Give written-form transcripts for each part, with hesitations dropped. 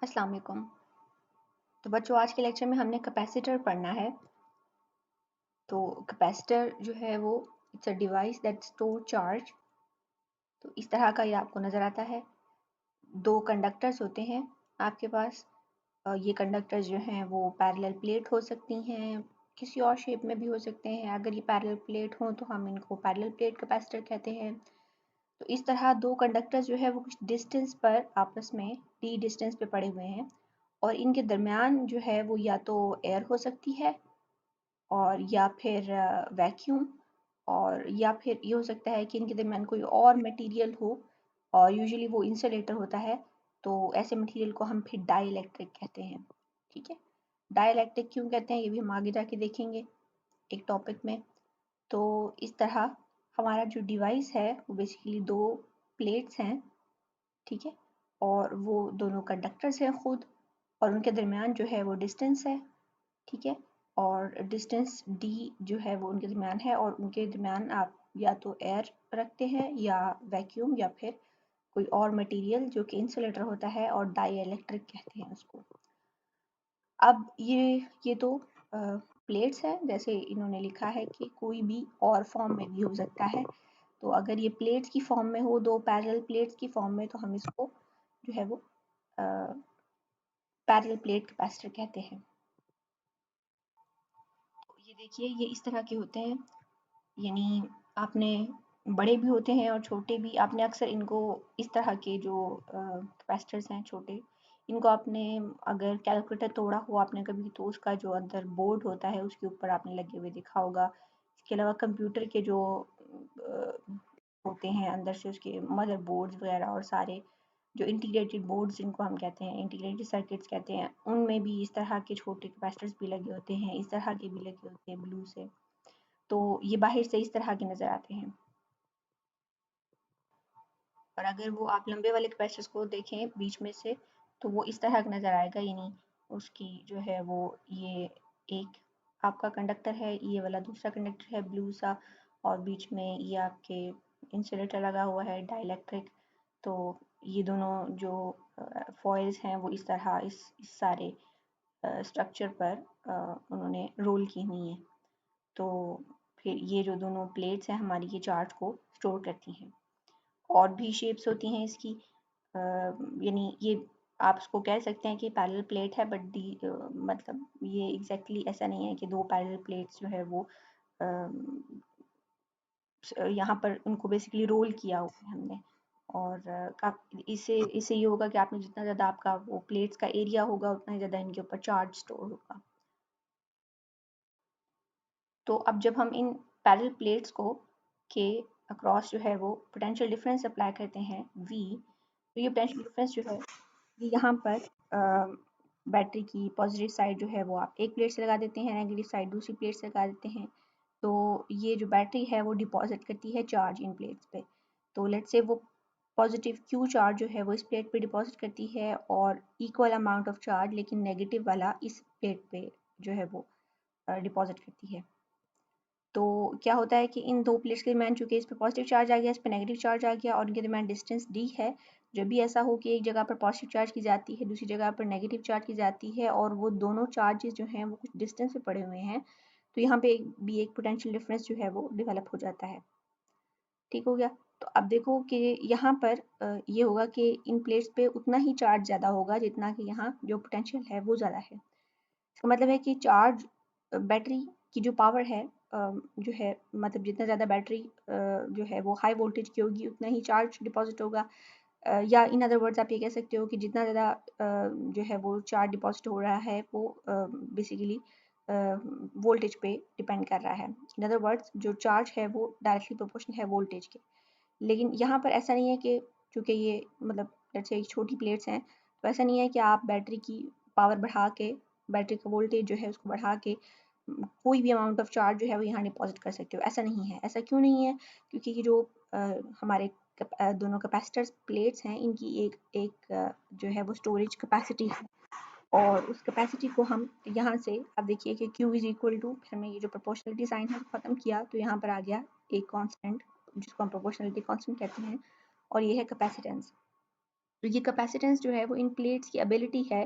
अस्सलाम वालेकुम। तो बच्चों, आज के लेक्चर में हमने कैपेसिटर पढ़ना है। तो कैपेसिटर जो है वो it's a device that store charge. तो इस तरह का ये आपको नज़र आता है। दो कंडक्टर्स होते हैं आपके पास। ये कंडक्टर्स जो हैं वो पैरेलल प्लेट हो सकती हैं, किसी और शेप में भी हो सकते हैं। अगर ये पैरेलल प्लेट हों तो हम इनको पैरेलल प्लेट कैपेसिटर कहते हैं। तो इस तरह दो कंडक्टर्स जो है वो कुछ डिस्टेंस पर आपस में डी डिस्टेंस पे पड़े हुए हैं, और इनके दरमियान जो है वो या तो एयर हो सकती है और या फिर वैक्यूम, और या फिर ये हो सकता है कि इनके दरमियान कोई और मटेरियल हो, और यूजुअली वो इंसुलेटर होता है। तो ऐसे मटेरियल को हम फिर डाइइलेक्ट्रिक कहते हैं। ठीक है, डाइइलेक्ट्रिक क्यों कहते हैं ये भी हम आगे जाके देखेंगे एक टॉपिक में। तो इस तरह हमारा जो डिवाइस है वो बेसिकली दो प्लेट्स हैं, ठीक है, और वो दोनों कंडक्टर्स हैं खुद, और उनके दरमियान जो है वो डिस्टेंस है, ठीक है, और डिस्टेंस डी जो है वो उनके दरमियान है, और उनके दरमियान आप या तो एयर रखते हैं या वैक्यूम या फिर कोई और मटेरियल जो कि इंसुलेटर होता है, और डाई इलेक्ट्रिक कहते हैं उसको। अब ये तो प्लेट्स हैं, जैसे इन्होंने लिखा है कि कोई भी और फॉर्म में भी हो सकता है। तो अगर ये प्लेट्स की फॉर्म में हो, दो पैरेलल प्लेट्स की फॉर्म में, तो हम इसको जो है वो पैरेलल प्लेट कैपेसिटर कहते हैं। ये देखिए, ये इस तरह के होते हैं, यानी आपने बड़े भी होते हैं और छोटे भी। आपने अक्सर इनको इस तरह के जो कैपेसिटर्स हैं छोटे, इनको आपने अगर कैलकुलेटर तोड़ा हो आपने कभी, तो उसका जो अंदर बोर्ड होता है उसके ऊपर आपने लगे हुए देखा होगा। इसके अलावा कंप्यूटर के जो होते हैं अंदर से उसके मदर बोर्ड्स वगैरह, और सारे जो इंटीग्रेटेड बोर्ड्स जिनको हम कहते हैं, इंटीग्रेटेड सर्किट्स कहते हैं, उनमें भी इस तरह के छोटे कैपेसिटर्स भी लगे होते हैं, इस तरह के भी लगे होते हैं ब्लू से। तो ये बाहर से इस तरह के नज़र आते हैं। और अगर वो आप लंबे वाले कैपेसिटर्स को देखें बीच में से, तो वो इस तरह का नज़र आएगा, यानी उसकी जो है वो ये एक आपका कंडक्टर है, ये वाला दूसरा कंडक्टर है ब्लू सा, और बीच में ये आपके इंसुलेटर लगा हुआ है डाइलेक्ट्रिक। तो ये दोनों जो फॉइल्स हैं वो इस तरह इस सारे स्ट्रक्चर पर उन्होंने रोल की हुई हैं। तो फिर ये जो दोनों प्लेट्स हैं हमारी, ये चार्ज को स्टोर करती हैं। और भी शेप्स होती हैं इसकी, यानी ये आप उसको कह सकते हैं कि पैरेलल प्लेट है, बट दी मतलब ये एग्जैक्टली ऐसा नहीं है कि दो पैरेलल प्लेट्स जो है वो यहाँ पर उनको बेसिकली रोल किया हुआ है हमने। और इससे इससे ये होगा कि आपने जितना ज़्यादा आपका वो प्लेट्स का एरिया होगा उतना ही ज़्यादा इनके ऊपर चार्ज स्टोर होगा। तो अब जब हम इन पैरेलल प्लेट्स को के अक्रॉस जो है वो पोटेंशियल डिफरेंस अप्लाई करते हैं V, तो ये पोटेंशियल डिफरेंस जो है ये यहाँ पर बैटरी की पॉजिटिव साइड जो है वो आप एक प्लेट से लगा देते हैं, नेगेटिव साइड दूसरी प्लेट से लगा देते हैं। तो ये जो बैटरी है वो डिपॉजिट करती है चार्ज इन प्लेट्स पे। तो लेट्स से वो पॉजिटिव Q चार्ज जो है वो इस प्लेट पे डिपॉजिट करती है, और इक्वल अमाउंट ऑफ चार्ज लेकिन नेगेटिव वाला इस प्लेट पे जो है वो डिपॉजिट करती है। तो क्या होता है कि इन दो प्लेट्स के दरमियान चूंकि इस पे पॉजिटिव चार्ज आ गया, इस पे नेगेटिव चार्ज आ गया, और इनके दरमियान डिस्टेंस d है। जब भी ऐसा हो कि एक जगह पर पॉजिटिव चार्ज की जाती है, दूसरी जगह पर नेगेटिव चार्ज की जाती है, और वो दोनों चार्जेस जो हैं वो कुछ डिस्टेंस पे पड़े हुए हैं, तो यहाँ पे भी एक पोटेंशियल डिफरेंस जो है वो डेवलप हो जाता है। ठीक हो गया। तो अब देखो कि यहाँ पर ये होगा कि इन प्लेट्स पे उतना ही चार्ज ज़्यादा होगा जितना कि यहाँ जो पोटेंशियल है वो ज़्यादा है। इसका मतलब है कि चार्ज बैटरी की जो पावर है जो है, मतलब जितना ज़्यादा बैटरी जो है वो हाई वोल्टेज की होगी उतना ही चार्ज डिपॉजिट होगा। या इन अदर वर्ड्स आप ये कह सकते हो कि जितना ज़्यादा जो है वो चार्ज डिपॉजिट हो रहा है वो बेसिकली वोल्टेज पे डिपेंड कर रहा है। इन अदर वर्ड्स जो चार्ज है वो डायरेक्टली प्रोपोर्शनल है वोल्टेज के। लेकिन यहाँ पर ऐसा नहीं है कि चूँकि ये मतलब लेट्स से छोटी प्लेट्स हैं, तो ऐसा नहीं है कि आप बैटरी की पावर बढ़ा के, बैटरी का वोल्टेज जो है उसको बढ़ा के कोई भी अमाउंट ऑफ चार्ज जो है वो यहाँ डिपॉजिट कर सकते हो। ऐसा नहीं है। ऐसा क्यों नहीं है? क्योंकि ये जो हमारे दोनों कैपेसिटर्स प्लेट्स हैं इनकी एक एक जो है वो स्टोरेज कैपेसिटी है, और उस कैपेसिटी को हम यहाँ से अब देखिए कि Q इज इक्वल टू, फिर हमने ये जो प्रोपोर्शनलिटी साइन है ख़त्म किया तो यहाँ पर आ गया एक कांस्टेंट जिसको हम प्रोपोर्शनलिटी कांस्टेंट कहते हैं, और ये है कैपेसिटेंस। तो ये कैपेसिटेंस जो है वो इन प्लेट्स की एबिलिटी है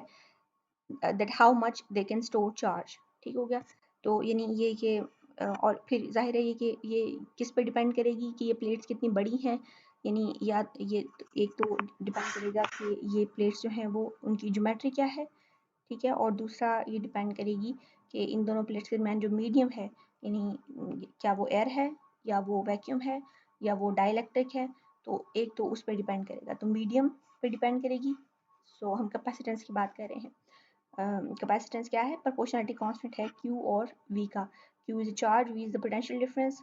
that how much they can store charge. ठीक हो गया। तो यानी ये और फिर जाहिर है ये किस पे डिपेंड करेगी कि ये प्लेट्स कितनी बड़ी हैं, यानी या ये एक तो डिपेंड करेगा कि ये प्लेट्स जो हैं वो उनकी ज्योमेट्री क्या है, ठीक है, और दूसरा ये डिपेंड करेगी कि इन दोनों प्लेट्स के दरमियान जो मीडियम है, यानी क्या वो एयर है या वो वैक्यूम है या वो डाइलेक्ट्रिक है, तो एक तो उस पर डिपेंड करेगा, तो मीडियम पे डिपेंड करेगी। सो हम कैपेसिटेंस की बात कर रहे हैं। कैपेसिटेंस क्या है, प्रोपोर्शनलिटी कांस्टेंट है Q और V का। Q is the charge, V is the potential difference,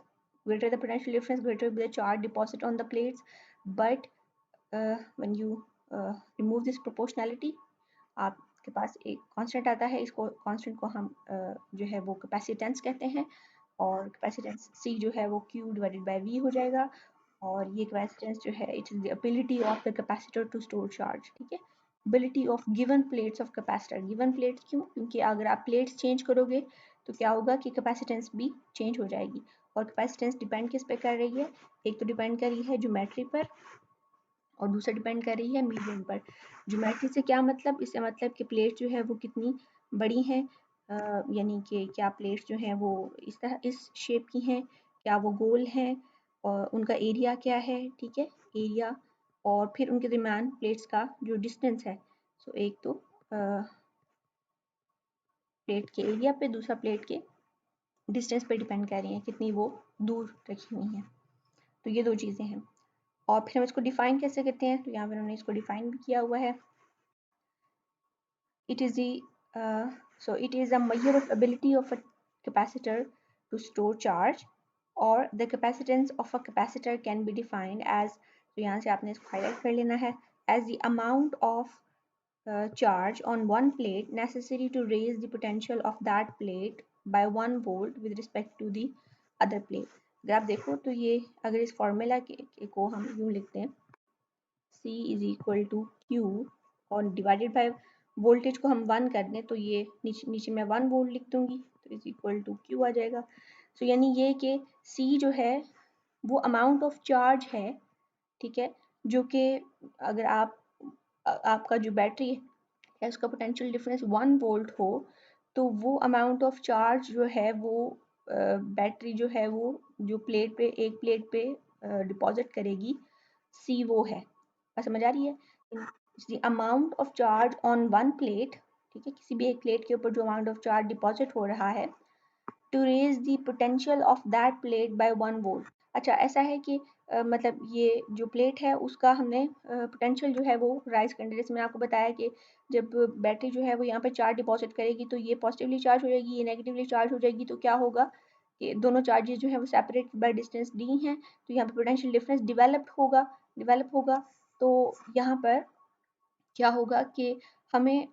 greater the potential difference greater the charge deposit on the plates, but when you remove this proportionality आपके पास एक constant आता है, इसको constant को हम जो है वो कैपेसिटेंस कहते हैं, और कैपेसिटेंस C जो है वो Q डिवाइडेड बाय V हो जाएगा, और ये कैपेसिटेंस जो है it is the ability of the capacitor to store charge. ठीक है, ability of given plates of capacitor. Given plates क्यों, क्योंकि अगर आप प्लेट्स चेंज करोगे तो क्या होगा कि कैपेसिटेंस भी चेंज हो जाएगी, और कैपेसिटेंस डिपेंड किस पे कर रही है, एक तो डिपेंड कर रही है ज्योमेट्री पर और दूसरा डिपेंड कर रही है मीडियम पर। ज्योमेट्री से क्या मतलब, इससे मतलब कि प्लेट जो है वो कितनी बड़ी हैं, यानी कि क्या प्लेट्स जो हैं वो इस तरह इस शेप की हैं, क्या वो गोल हैं, और उनका एरिया क्या है, ठीक है, एरिया, और फिर उनके दरमियान प्लेट्स का जो डिस्टेंस है। सो एक तो प्लेट के एरिया पे, दूसरा प्लेट के डिस्टेंस पे डिपेंड कर रही हैं, कितनी वो दूर रखी हुई हैं। तो ये दो चीज़ें हैं, और फिर हम इसको डिफाइन कैसे करते हैं, तो यहाँ पर हमने इसको डिफाइन भी किया हुआ है। It is the it is a measure of ability of a capacitor to store charge, or the capacitance of a capacitor can be defined as, तो यहाँ से आपने इसको हाईलाइट कर लेना है, as the amount of charge on one plate necessary to raise the potential of that plate by 1 volt with respect to the other plate। अगर आप देखो तो ये अगर इस फॉर्मूला को हम यूँ लिखते हैं, C is equal to Q और डिवाइडेड बाय वोल्टेज को हम 1 कर दें तो ये नीचे मैं 1 वोल्ट लिख दूंगी, तो इज इक्वल टू Q आ जाएगा। सो यानी ये कि C जो है वो अमाउंट ऑफ चार्ज है, ठीक है, जो कि अगर आपका जो बैटरी है उसका पोटेंशियल डिफरेंस 1 वोल्ट हो, तो वो अमाउंट ऑफ चार्ज जो है वो बैटरी जो है वो जो प्लेट पे एक प्लेट पे डिपॉजिट करेगी, C वो है। बात समझ आ रही है, the amount of charge on one plate, ठीक है, किसी भी एक प्लेट के ऊपर जो अमाउंट ऑफ चार्ज डिपॉजिट हो रहा है, to raise the potential of that plate by 1 volt. अच्छा ऐसा है कि मतलब ये जो प्लेट है उसका हमने पोटेंशियल जो है वो राइज करना, जैसे मैंने आपको बताया कि जब बैटरी जो है वो यहाँ पे चार्ज डिपॉजिट करेगी तो ये पॉजिटिवली चार्ज हो जाएगी, ये नेगेटिवली चार्ज हो जाएगी, तो क्या होगा कि दोनों चार्जेस जो है वो सेपरेट बाय डिस्टेंस डी हैं, तो यहाँ पे पोटेंशियल डिफरेंस डेवलप होगा। तो यहाँ पर क्या होगा कि हमें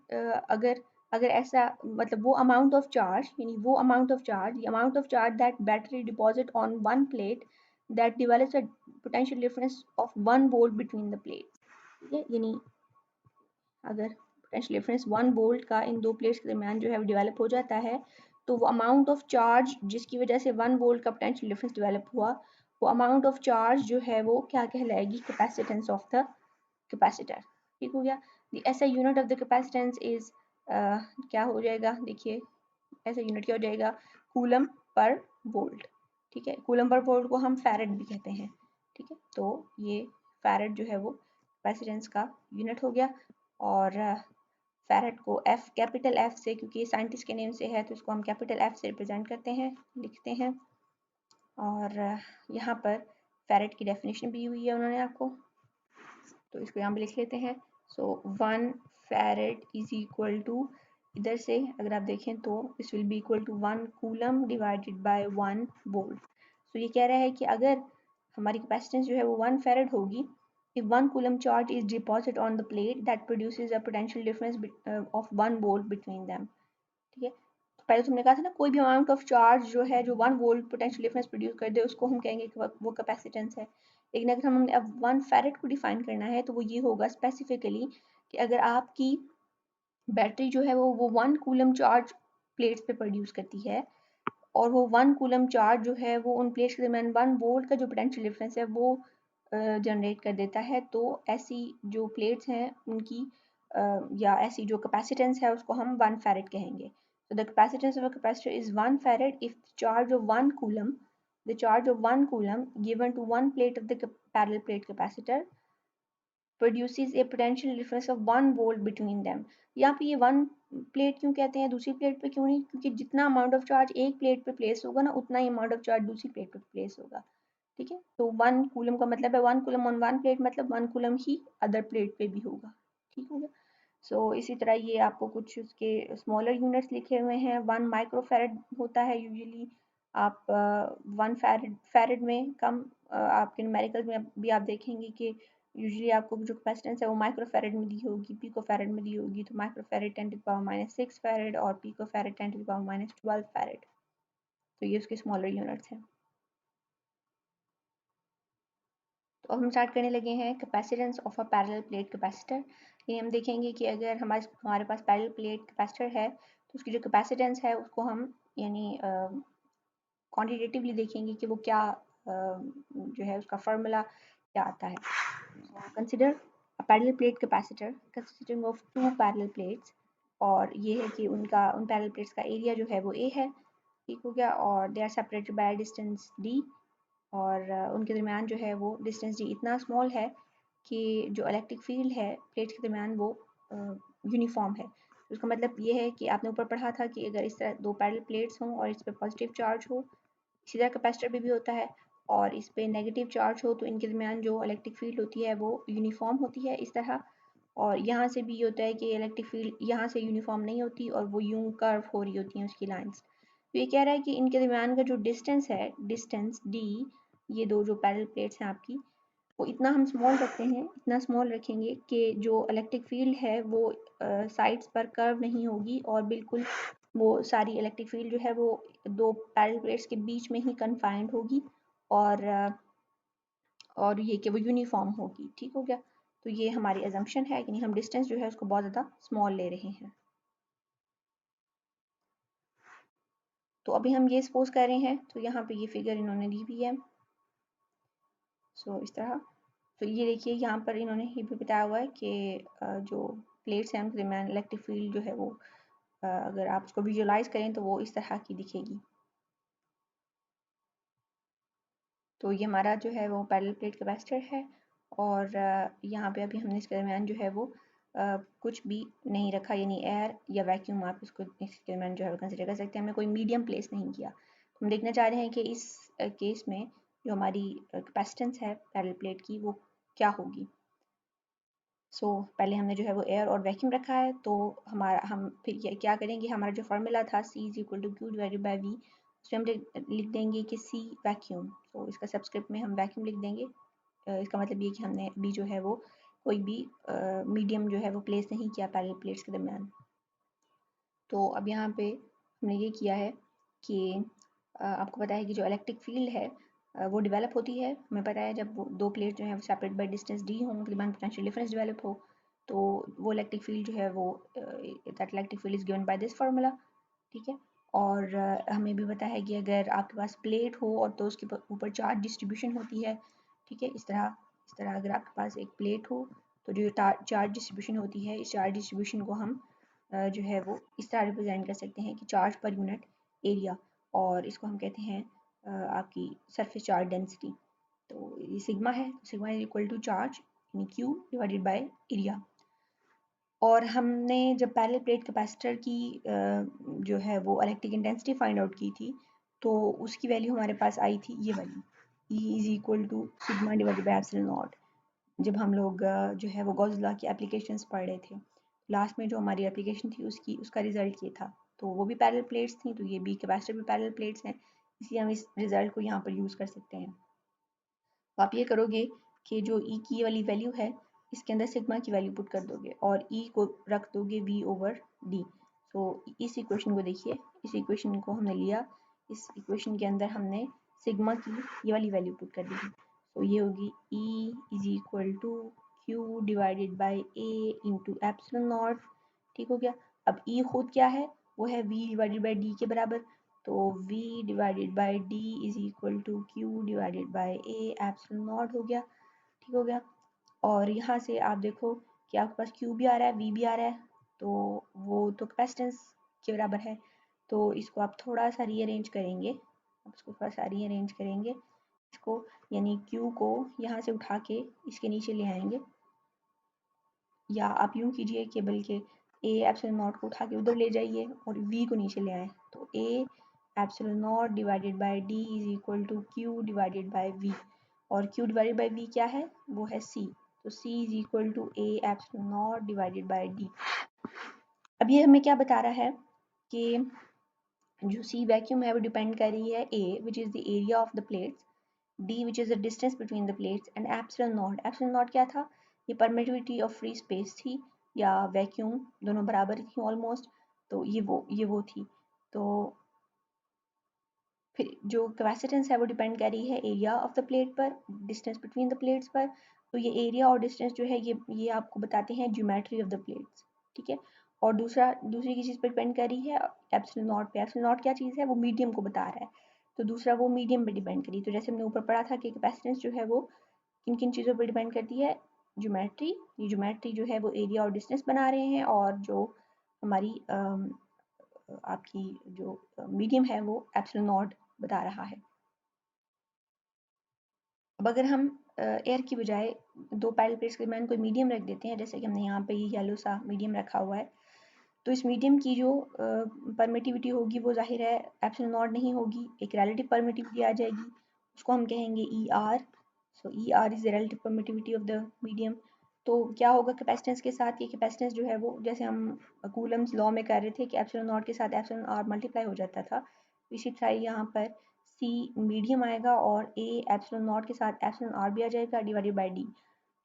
अगर अगर ऐसा मतलब वो अमाउंट ऑफ चार्ज, यानी वो amount of charge, the amount of charge that battery deposit on one plate that develops a potential difference of 1 volt between the plates, ठीक है, यानी अगर पोटेंशियल डिफरेंस 1 वोल्ट का इन दो प्लेट्स के दरमियान जो है वो डेवलप हो जाता है, तो वो अमाउंट ऑफ चार्ज जिसकी वजह से 1 वोल्ट का पोटेंशियल डिफरेंस डेवलप हुआ, वो अमाउंट ऑफ चार्ज जो है वो क्या कहलाएगी, कैपेसिटेंस ऑफ द कैपेसिटर। ठीक हो गया। द ऐसा unit of the capacitance is क्या हो जाएगा, देखिए ऐसा यूनिट क्या हो जाएगा, कूलम पर वोल्ट। ठीक है, कूलम पर वोल्ट को हम फैरेड भी कहते हैं। ठीक है, तो ये फैरेड जो है वो कैपेसिटेंस का यूनिट हो गया, और फैरेड को एफ कैपिटल एफ से, क्योंकि साइंटिस्ट के नेम से है तो इसको हम कैपिटल एफ से रिप्रेजेंट करते हैं, लिखते हैं। और यहाँ पर फैरेड की डेफिनेशन भी हुई है उन्होंने आपको, तो इसको यहाँ पे लिख लेते हैं। So 1 farad is equal to, इधर से अगर आप देखें तो this will be equal to 1 coulomb divided by 1 volt. So ये कह रहा है कि अगर हमारी कैपेसिटेंस जो है वो 1 फैरेड होगी, if 1 coulomb charge is deposited on the plate that produces a potential difference of 1 volt between them। ठीक है, तो पहले तुमने कहा था ना कोई भी अमाउंट ऑफ चार्ज जो है जो 1 वोल्ट पोटेंशियल डिफरेंस प्रोड्यूस कर दे उसको हम कहेंगे कि वो कैपेसिटेंस है। लेकिन अगर हमने अब 1 फैरेड को डिफाइन करना है तो वो ये होगा स्पेसिफिकली कि अगर आपकी बैटरी जो है वो 1 कूलम चार्ज प्लेट्स पे प्रोड्यूस करती है, और वो 1 कूलम चार्ज जो है वो उन प्लेट्स के दरमियान 1 वोल्ट का जो पोटेंशियल डिफरेंस है वो जनरेट कर देता है। तो ऐसी जो प्लेट्स हैं उनकी या ऐसी जो कैपेसिटेंस है उसको हम 1 फैरेड कहेंगे। So the capacitance of a capacitor is 1 farad if the charge of 1 coulomb given to one plate of the parallel plate capacitor produces a potential difference of 1 volt between them। यहाँ पे ये 1 plate क्यों कहते हैं, दूसरी plate पे क्यों नहीं? क्योंकि जितना अमाउंट ऑफ चार्ज एक प्लेट पे प्लेस होगा ना, उतना ही अमाउंट ऑफ चार्ज दूसरी प्लेट पे प्लेस होगा। ठीक है, तो 1 कूलम का मतलब है 1 कूलम ऑन 1 प्लेट, मतलब 1 कूलम ही अदर प्लेट पे भी होगा। ठीक हो गया। इसी तरह ये आपको कुछ उसके स्मॉलर यूनिट्स लिखे हुए हैं। 1 माइक्रोफैरड होता है यूजुअली। आप 1 फैरड में कम आपके न्यूमेरिकल में भी आप देखेंगे कि यूजुअली आपको जो कैपेसिटेंस है वो माइक्रोफैरड में दी होगी, पिकोफैरड में दी होगी। तो microfarad 10 to the power -6 farad और picofarad 10 to the power -12 farad. तो ये उसके स्मॉलर यूनिट्स हैं। तो अब हम स्टार्ट करने लगे हैं capacitance of a parallel plate capacitor. ये हम देखेंगे कि अगर हमारे पास पैरेलल प्लेट कैपेसिटर है तो उसकी जो कैपेसिटेंस है उसको हम यानी क्वांटिटेटिवली देखेंगे कि वो क्या जो है उसका फार्मूला क्या आता है। Consider a parallel plate capacitor consisting of 2 parallel plates, और ये है कि उन पैरेलल प्लेट्स का एरिया जो है वो A है। ठीक हो गया। और they are separated by distance D, और उनके दरमियान जो है वो डिस्टेंस D इतना स्मॉल है कि जो इलेक्ट्रिक फील्ड है प्लेट्स के दरमियान वो यूनिफॉर्म है। तो उसका मतलब ये है कि आपने ऊपर पढ़ा था कि अगर इस तरह दो पैरेलल प्लेट्स हों और इस पर पॉजिटिव चार्ज हो, इसी तरह कैपेसिटर भी होता है, और इस पे नेगेटिव चार्ज हो तो इनके दरमियान जो इलेक्ट्रिक फील्ड होती है वो यूनिफॉर्म होती है इस तरह। और यहाँ से भी ये होता है कि इलेक्ट्रिक फील्ड यहाँ से यूनिफॉर्म नहीं होती और वो यूं कर्व हो रही होती हैं उसकी लाइंस। तो ये कह रहा है कि इनके दरमियान का जो डिस्टेंस है, डिस्टेंस D, ये दो जो पैरेलल प्लेट्स हैं आपकी, वो इतना हम स्मॉल रखते हैं, इतना स्मॉल रखेंगे कि जो इलेक्ट्रिक फील्ड है वो साइड्स पर कर्व नहीं होगी और बिल्कुल वो सारी इलेक्ट्रिक फील्ड जो है वो दो पैरेलल प्लेट्स के बीच में ही कन्फाइंड होगी, और ये कि वो यूनिफॉर्म होगी। ठीक हो गया। तो ये हमारी अजम्पशन है कि हम डिस्टेंस जो है उसको बहुत ज़्यादा स्मॉल ले रहे हैं। तो अभी हम ये सपोज कर रहे हैं, तो यहाँ पे ये फिगर इन्होंने दी हुई है। इस तरह। तो ये देखिए यहाँ पर इन्होंने ये भी बताया हुआ है कि जो प्लेट्स हैं उनके दरमियान इलेक्ट्रिक फील्ड जो है वो अगर आप उसको विजुअलाइज करें तो वो इस तरह की दिखेगी। तो ये हमारा जो है वो पैरेलल प्लेट कैपेसिटर है, और यहाँ पे अभी हमने इसके दरमियान जो है वो कुछ भी नहीं रखा, यानी एयर या वैक्यूम आप इसको इसके दरमियान जो है कंसिडर कर सकते हैं। हमने कोई मीडियम प्लेस नहीं किया। हम देखना चाह रहे हैं कि इस केस में जो हमारी कैपेसिटेंस है पैरेलल प्लेट की वो क्या होगी। पहले हमने जो है वो एयर और वैक्यूम रखा है, तो हम फिर क्या करेंगे, हमारा जो फार्मूला था C is equal to Q divided by V, उसमें हम लिख देंगे कि C वैक्यूम। इसका सबस्क्रिप्ट में हम वैक्यूम लिख देंगे। इसका मतलब ये कि हमने अभी जो है वो कोई भी मीडियम जो है वो प्लेस नहीं किया पैरेलल प्लेट्स के दरमियान। तो अब यहाँ पे हमने ये किया है कि आपको पता है कि जो इलेक्ट्रिक फील्ड है वो डेवलप होती है। हमें पता है जब वो दो प्लेट जो है वो सेपरेट बाय डिस्टेंस D हों, उनके दरमियान पोटेंशियल डिफरेंस डेवलप हो, तो वो इलेक्ट्रिक फील्ड जो है वो that electric field is given by this formula. ठीक है। और हमें भी पता है कि अगर आपके पास प्लेट हो और तो उसके ऊपर चार्ज डिस्ट्रीब्यूशन होती है। ठीक है। इस तरह अगर आपके पास एक प्लेट हो तो जो चार्ज डिस्ट्रीब्यूशन होती है, इस चार्ज डिस्ट्रीब्यूशन को हम जो है वो इस तरह रिप्रेजेंट कर सकते हैं कि चार्ज पर यूनिट एरिया, और इसको हम कहते हैं आपकी सरफेस चार्ज डेंसिटी। तो ये सिग्मा है, sigma is equal to charge यानी Q डिवाइडेड बाय एरिया। और हमने जब पैरेलल प्लेट कैपेसिटर की जो है वो इलेक्ट्रिक इंटेंसिटी फाइंड आउट की थी, तो उसकी वैल्यू हमारे पास आई थी ये वाली, E is equal to sigma divided by epsilon nought. जब हम लोग जो है वो गॉस लॉ की एप्लीकेशंस पढ़ रहे थे, लास्ट में जो हमारी एप्लीकेशन थी उसका रिजल्ट ये था। तो वो भी पैरेलल प्लेट्स थी, तो ये भी कैपेसिटर भी पैरेलल प्लेट्स हैं, इसलिए हम इस रिजल्ट को यहाँ पर यूज़ कर सकते हैं। तो आप ये करोगे कि जो E की वाली वैल्यू है इसके अंदर सिग्मा की वैल्यू पुट कर दोगे और E को रख दोगे V ओवर D। इस इक्वेशन को देखिए, इस इक्वेशन को हमने लिया, इस इक्वेशन के अंदर हमने सिग्मा की ये वाली वैल्यू पुट कर दी। ये होगी E is equal to Q divided by A into epsilon nought. ठीक हो गया। अब E खुद क्या है, वो है V डिवाइडेड बाई D के बराबर। तो V divided by D is equal to Q divided by A epsilon nought हो गया। ठीक हो गया। और यहाँ से आप देखो कि आपके पास Q भी आ रहा है, V भी आ रहा है, तो वो तो कैपेसिटेंस के बराबर है। तो इसको आप थोड़ा सा रीअरेंज करेंगे, आप इसको थोड़ा सा रीअरेंज करेंगे इसको, यानी Q को यहाँ से उठा के इसके नीचे ले आएंगे, या आप यूँ कीजिए कि बल्कि A एप्सिलॉन नॉट को उठा के उधर ले जाइए और V को नीचे ले आएँ। तो A epsilon not divided by D is equal to Q divided by V, और Q डिवाइडेड बाय V क्या है, वो है C। तो C is equal to A epsilon not divided by D। अब ये हमें क्या बता रहा है कि जो C वैक्यूम है वो डिपेंड कर रही है A which is the area of the plates, D which is the distance between the plates, and epsilon naught। epsilon naught क्या था, ये permittivity of free space थी या वैक्यूम, दोनों बराबर थी ऑलमोस्ट। तो ये वो थी। तो फिर जो कैपेसिटेंस है वो डिपेंड कर रही है एरिया ऑफ द प्लेट पर, डिस्टेंस बिटवीन द प्लेट्स पर। तो ये एरिया और डिस्टेंस जो है ये आपको बताते हैं ज्योमेट्री ऑफ द प्लेट्स, ठीक है। और दूसरी की चीज़ पर डिपेंड कर रही है एप्सिलॉन नॉट पे। एप्सिलॉन नॉट क्या चीज़ है, वो मीडियम को बता रहा है। तो दूसरा वो मीडियम पे डिपेंड करी। तो जैसे हमने ऊपर पढ़ा था कि कैपेसिटेंस जो है वो किन किन चीज़ों पर डिपेंड करती है, ज्योमेट्री, ये ज्योमेट्री जो है वो एरिया और डिस्टेंस बना रहे हैं, और जो हमारी आपकी जो मीडियम है वो एप्सिलॉन नॉट बता रहा है। अब अगर हम एयर की बजाय दो पैरेलल प्लेट्स के दरमियान कोई मीडियम रख देते हैं, जैसे कि हमने यहाँ पे ये येलो सा मीडियम रखा हुआ है, तो इस मीडियम की जो परमिटिविटी होगी वो जाहिर है एप्सिलॉन नॉट नहीं होगी, एक रिलेटिव परमिटिविटी आ जाएगी, उसको हम कहेंगे E R. So E R is the relative permittivity of the medium. तो क्या होगा कैपेसिटेंस के साथ, ये कैपेसिटेंस जो है वो जैसे हम कूलम्स लॉ में कर रहे थे कि एप्सिलॉन नॉट के साथ एप्सिलॉन आर मल्टीप्लाई हो जाता था, इसी तरह यहाँ पर सी मीडियम आएगा और ए एप्सिलॉन नॉट के साथ एप्सिलॉन आर भी आ जाएगा डिवाइडेड बाई डी।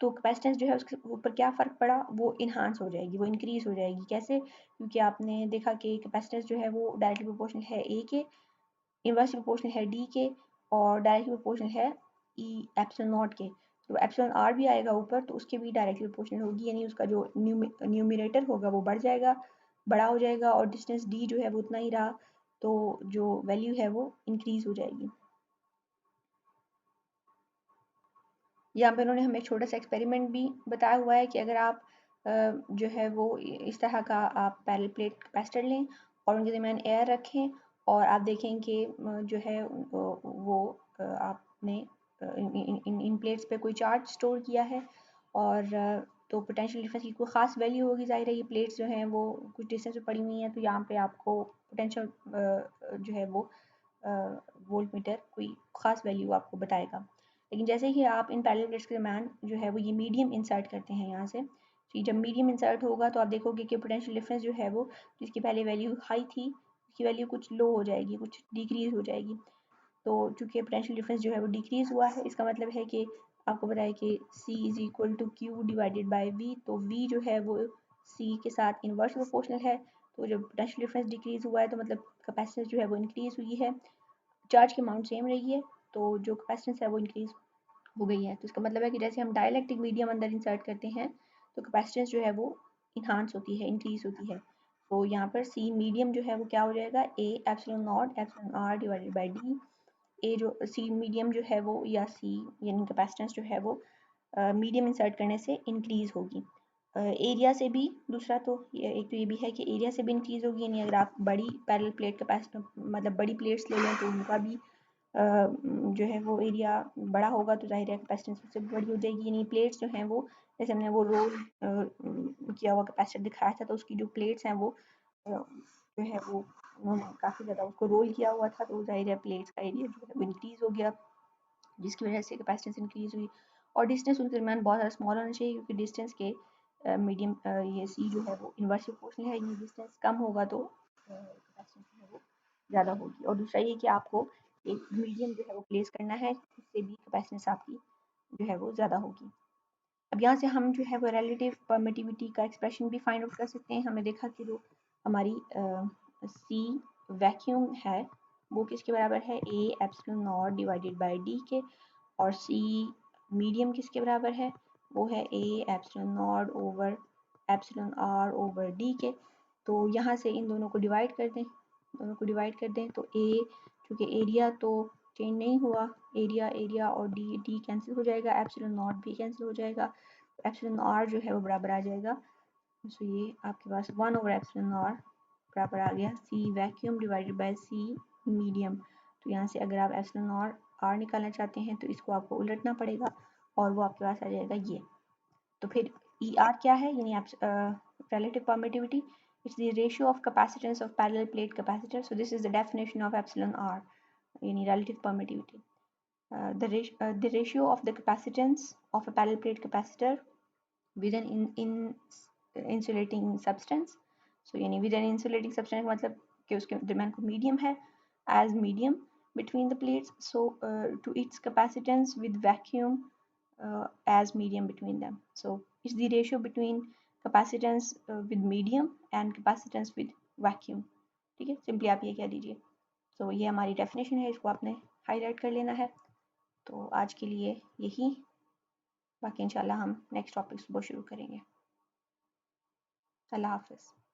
तो कैपेसिटेंस जो है उसके ऊपर क्या फ़र्क पड़ा, वो इन्हांस हो जाएगी, वो इंक्रीज़ हो जाएगी। कैसे, क्योंकि आपने देखा कि कैपेसिटेंस जो है वो डायरेक्टली प्रोपोर्शनल है ए के, इनवर्सली प्रोपोर्शनल है डी के, और डायरेक्टली प्रोपोर्शनल है ई एप्सिलॉन नॉट के। तो एप्सिलॉन आर भी आएगा ऊपर, तो उसके भी डायरेक्टली प्रोपोर्शनल होगी, यानी उसका जो न्यूमिरेटर होगा वो बढ़ जाएगा, बड़ा हो जाएगा, और डिस्टेंस डी जो है वो उतना ही रहा, तो जो वैल्यू है वो इंक्रीज़ हो जाएगी। यहाँ पे उन्होंने हमें एक छोटा सा एक्सपेरिमेंट भी बताया हुआ है कि अगर आप जो है वो इस तरह का आप पैरेलल प्लेट कैपेसिटर लें और उनके दरमियान एयर रखें, और आप देखें कि जो है वो आपने इन प्लेट्स पे कोई चार्ज स्टोर किया है, और तो पोटेंशियल डिफरेंस की कोई ख़ास वैल्यू होगी, ज़ाहिर है ये प्लेट्स जो हैं वो कुछ डिस्टेंस पे पड़ी हुई हैं, तो यहाँ पे आपको पोटेंशियल जो है वो वोल्ट मीटर कोई ख़ास वैल्यू आपको बताएगा। लेकिन जैसे ही आप इन पैरेलल प्लेट्स के दरमियान जो है वो ये मीडियम इंसर्ट करते हैं यहाँ से, तो जब मीडियम इंसर्ट होगा तो आप देखोगे कि पोटेंशियल डिफरेंस जो है वो, जिसकी पहले वैल्यू हाई थी, उसकी वैल्यू कुछ लो हो जाएगी, कुछ डिक्रीज़ हो जाएगी। तो चूँकि पोटेंशियल डिफरेंस जो है वो डिक्रीज़ हुआ है, इसका मतलब है कि आपको पता है कि C is equal to Q divided by V। तो V जो है वो C के साथ इनवर्स प्रोपोर्शनल है। तो जब पोटेंशियल डिफरेंस डिक्रीज़ हुआ है तो मतलब कैपेसिटेंस जो है वो इंक्रीज़ हुई है, चार्ज की अमाउंट सेम रही है, तो जो कैपेसिटेंस है वो इंक्रीज़ हो गई है। तो इसका मतलब है कि जैसे हम डाइलेक्ट्रिक मीडियम अंदर इंसर्ट करते हैं तो कैपेसिटेंस जो है वो इन्हांस होती है, इंक्रीज़ होती है। तो यहाँ पर सी मीडियम जो है वो क्या हो जाएगा, A epsilon naught epsilon R divided by D. ए जो सी मीडियम जो है वो, या सी यानी कैपेसिटेंस जो है वो मीडियम इंसर्ट करने से इंक्रीज़ होगी। एरिया से भी, दूसरा तो एक तो ये भी है कि एरिया से भी इंक्रीज़ होगी, यानी अगर आप बड़ी पैरेलल प्लेट कैपेसिटी मतलब बड़ी प्लेट्स ले लें तो उनका भी जो है वो एरिया बड़ा होगा, तो जाहिर है कैपेसिटेंस उससे भी बड़ी हो जाएगी। यानी प्लेट्स जो हैं वो, जैसे हमने वो रोल किया हुआ कैपेसिटर दिखाया था, तो उसकी जो प्लेट्स हैं वो जो है वो उन्होंने काफ़ी ज़्यादा उसको रोल किया हुआ था, तो जाहिर है प्लेट्स का एरिया जो है वो इंक्रीज़ हो गया, जिसकी वजह से कैपेसिटेंस इंक्रीज़ हुई। और डिस्टेंस उनके दरमियान बहुत ज़्यादा स्मॉल होना चाहिए, क्योंकि डिस्टेंस के मीडियम ये सी जो है वो इन्वर्स प्रोपोर्शनल है, ये डिस्टेंस कम होगा तो कैपेसिटेंस जो है वो ज़्यादा होगी। और दूसरा ये कि आपको एक मीडियम जो है वो प्लेस करना है, उससे भी कैपेसिटेंस आपकी जो है वो ज़्यादा होगी। अब यहाँ से हम जो है वो रिलेटिव परमिटिविटी का एक्सप्रेशन भी फाइंड आउट कर सकते हैं। हमने देखा कि जो हमारी सी वैक्यूम है वो किसके बराबर है, A epsilon not divided by D K, और सी मीडियम किसके बराबर है, वो है A epsilon naught over epsilon R over D K. तो यहाँ से इन दोनों को डिवाइड कर दें, दोनों को डिवाइड कर दें, तो ए चूँकि एरिया तो चेंज नहीं हुआ, एरिया और डी कैंसिल हो जाएगा, एप्सिलॉन नॉट भी कैंसिल हो जाएगा, एप्सिलॉन आर जो है वो बराबर आ जाएगा। सो ये आपके पास 1/एप्सिलॉन आर बराबर आ गया C vacuum divided by C medium. तो यहाँ से अगर आप एप्सिलॉन आर निकालना चाहते हैं तो इसको आपको उलटना पड़ेगा और वो आपके पास आ जाएगा ये। तो फिर ई आर क्या है, यानी relative permittivity, it's the ratio of capacitance of parallel plate capacitor. So this is the definition of epsilon r, यानी relative permittivity. The ratio of the capacitance of a parallel plate capacitor with an insulating substance. So यानी with an insulating substance मतलब कि उसके दरम्यान कोई medium है, as medium between the plates. So to its capacitance with vacuum as medium between them. So it's the ratio between capacitance with medium and capacitance with vacuum. ठीक है, simply आप ये कह दीजिए। तो ये हमारी डेफिनेशन है, इसको आपने हाईलाइट कर लेना है। तो आज के लिए यही, बाकी इंशाल्लाह हम नेक्स्ट टॉपिक सुबह शुरू करेंगे। अल्लाह हाफिज़।